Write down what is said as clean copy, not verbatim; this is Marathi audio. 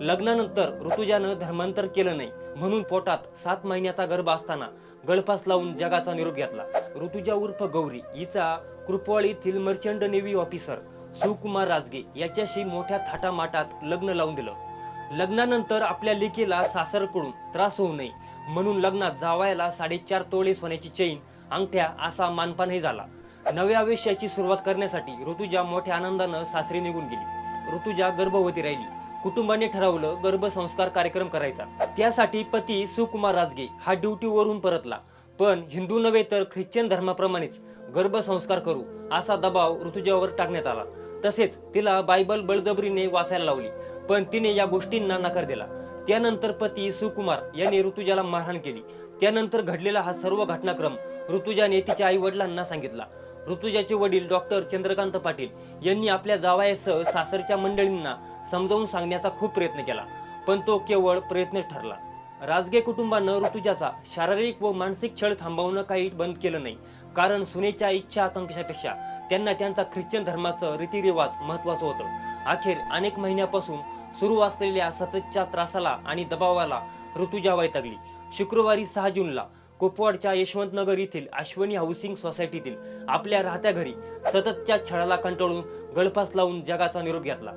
लग्नानंतर ऋतुजानं धर्मांतर केलं नाही म्हणून पोटात 7 महिन्याचा गर्भ असताना गळफास लावून जगाचा निरोप घेतला। ऋतुजा उर्फ गौरी हिचा कुरपवाडीतील मर्चंट नेव्ही ऑफिसर सुकुमार राजगे याच्याशी मोठ्या थाटामाटात लग्न लावून दिलं। लग्नानंतर आपल्या लेकीला सासरकडून त्रास होऊ नये म्हणून लग्नात जावयाला 4.5 तोळे सोन्याची चैन, अंगठ्या असा मानपानही झाला। नव्या आयुष्याची सुरुवात करण्यासाठी ऋतुजा मोठ्या आनंदानं सासरी निघून गेली। ऋतुजा गर्भवती राहिली। कुटुंबाने ठरवलं गर्भसंस्कार कार्यक्रम करायचा। त्यासाठी पती सुकुमार राजगे हा ड्युटीवरून परतला, पण हिंदू नव्हे तर ख्रिश्चन धर्माप्रमाणेच गर्भसंस्कार करू असा दबाव ऋतुजावर टाकण्यात आला। तसेच तिला बायबल बळजबरीने वाचायला लावली, पण तिने या गोष्टींना नकार दिला। त्यानंतर पती सुकुमार यांनी ऋतुजाला मारहाण केली। त्यानंतर घडलेला हा सर्व घटनाक्रम ऋतुजाने तिच्या आई वडिलांना सांगितला। ऋतुजाचे वडील डॉक्टर चंद्रकांत पाटील यांनी आपल्या जावयासह सासरच्या मंडळींना समजावून सांगण्याचा खूप प्रयत्न केला, पण तो केवळ प्रयत्नच ठरला। राजगे कुटुंबानं ऋतुजाचा शारीरिक व मानसिक छळ थांबवणं काही बंद केलं नाही, कारण सुनेच्या इच्छा आकांक्षापेक्षा त्यांना त्यांचा ख्रिश्चन धर्माचं रीतिरिवाज महत्वाचं होतं। अखेर अनेक महिन्यापासून सुरू असलेल्या सततच्या त्रासाला आणि दबावाला ऋतुजा वैतागली। शुक्रवारी 6 जूनला कुपवाडच्या यशवंतनगर येथील अश्वनी हाऊसिंग सोसायटीतील आपल्या राहत्या घरी सततच्या छळाला कंटाळून गळफास लावून जगाचा निरोप घेतला।